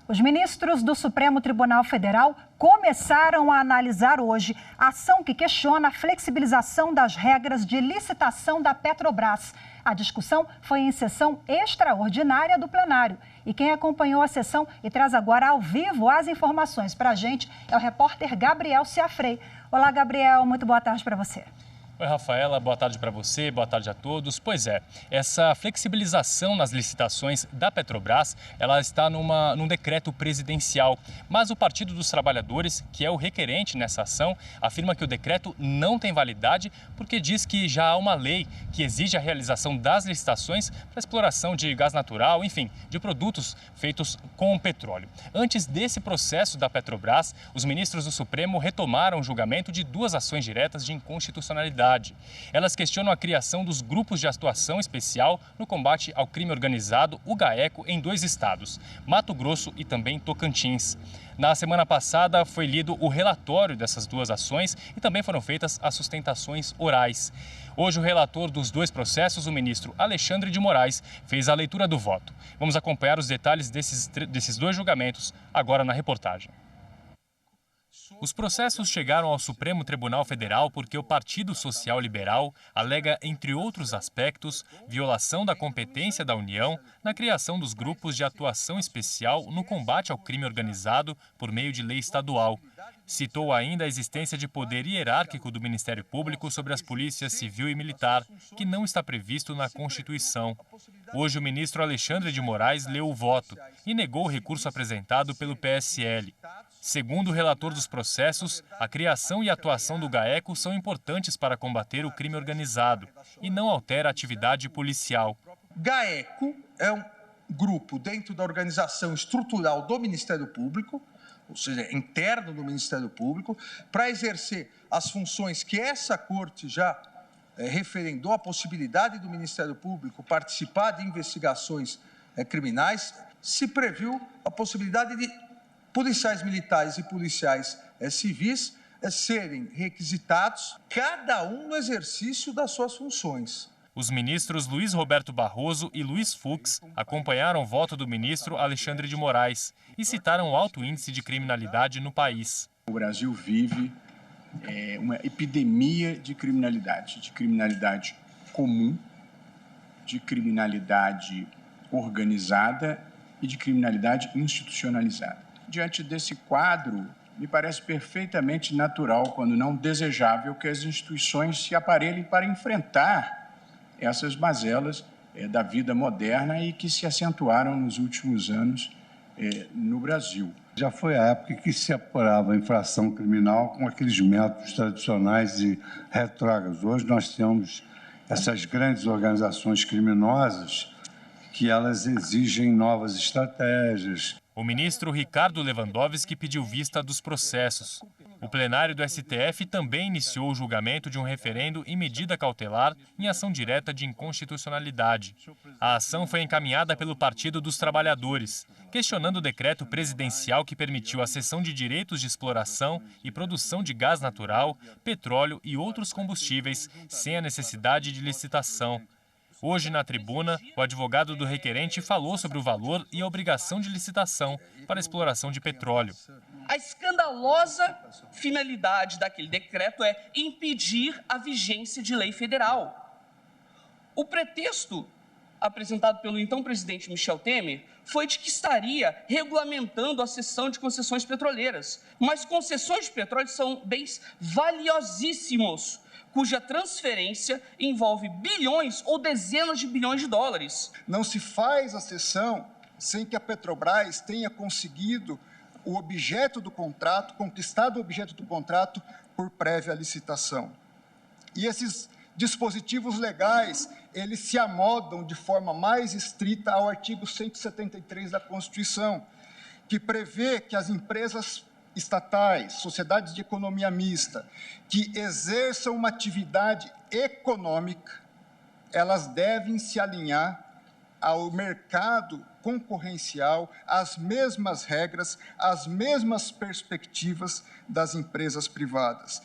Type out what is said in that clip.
Os ministros do Supremo Tribunal Federal começaram a analisar hoje a ação que questiona a flexibilização das regras de licitação da Petrobras. A discussão foi em sessão extraordinária do plenário. E quem acompanhou a sessão e traz agora ao vivo as informações para a gente é o repórter Gabriel Ciafrei. Olá, Gabriel, muito boa tarde para você. Oi, Rafaela, boa tarde para você, boa tarde a todos. Pois é, essa flexibilização nas licitações da Petrobras, ela está num decreto presidencial. Mas o Partido dos Trabalhadores, que é o requerente nessa ação, afirma que o decreto não tem validade porque diz que já há uma lei que exige a realização das licitações para exploração de gás natural, enfim, de produtos feitos com petróleo. Antes desse processo da Petrobras, os ministros do Supremo retomaram o julgamento de duas ações diretas de inconstitucionalidade. Elas questionam a criação dos grupos de atuação especial no combate ao crime organizado, o GAECO, em dois estados, Mato Grosso e também Tocantins. Na semana passada foi lido o relatório dessas duas ações e também foram feitas as sustentações orais. Hoje o relator dos dois processos, o ministro Alexandre de Moraes, fez a leitura do voto. Vamos acompanhar os detalhes desses dois julgamentos agora na reportagem. Os processos chegaram ao Supremo Tribunal Federal porque o Partido Social Liberal alega, entre outros aspectos, violação da competência da União na criação dos grupos de atuação especial no combate ao crime organizado por meio de lei estadual. Citou ainda a existência de poder hierárquico do Ministério Público sobre as polícias civil e militar, que não está previsto na Constituição. Hoje, o ministro Alexandre de Moraes leu o voto e negou o recurso apresentado pelo PSL. Segundo o relator dos processos, a criação e atuação do GAECO são importantes para combater o crime organizado e não altera a atividade policial. GAECO é um grupo dentro da organização estrutural do Ministério Público, ou seja, interno do Ministério Público, para exercer as funções que essa Corte já referendou, a possibilidade do Ministério Público participar de investigações criminais. Se previu a possibilidade de policiais militares e policiais civis serem requisitados, cada um no exercício das suas funções. Os ministros Luiz Roberto Barroso e Luiz Fux acompanharam o voto do ministro Alexandre de Moraes e citaram o alto índice de criminalidade no país. O Brasil vive uma epidemia de criminalidade comum, de criminalidade organizada e de criminalidade institucionalizada. Diante desse quadro, me parece perfeitamente natural, quando não desejável, que as instituições se aparelhem para enfrentar essas mazelas da vida moderna e que se acentuaram nos últimos anos no Brasil. Já foi a época que se apurava a infração criminal com aqueles métodos tradicionais e retrógrados. Hoje nós temos essas grandes organizações criminosas que elas exigem novas estratégias. O ministro Ricardo Lewandowski pediu vista dos processos. O plenário do STF também iniciou o julgamento de um referendo em medida cautelar em ação direta de inconstitucionalidade. A ação foi encaminhada pelo Partido dos Trabalhadores, questionando o decreto presidencial que permitiu a cessão de direitos de exploração e produção de gás natural, petróleo e outros combustíveis sem a necessidade de licitação. Hoje, na tribuna, o advogado do requerente falou sobre o valor e a obrigação de licitação para a exploração de petróleo. A escandalosa finalidade daquele decreto é impedir a vigência de lei federal. O pretexto apresentado pelo então presidente Michel Temer foi de que estaria regulamentando a cessão de concessões petroleiras. Mas concessões de petróleo são bens valiosíssimos, cuja transferência envolve bilhões ou dezenas de bilhões de dólares. Não se faz a cessão sem que a Petrobras tenha conseguido o objeto do contrato, conquistado o objeto do contrato por prévia licitação. E esses dispositivos legais, eles se amodam de forma mais estrita ao artigo 173 da Constituição, que prevê que as empresas estatais, sociedades de economia mista, que exerçam uma atividade econômica, elas devem se alinhar ao mercado concorrencial, às mesmas regras, às mesmas perspectivas das empresas privadas.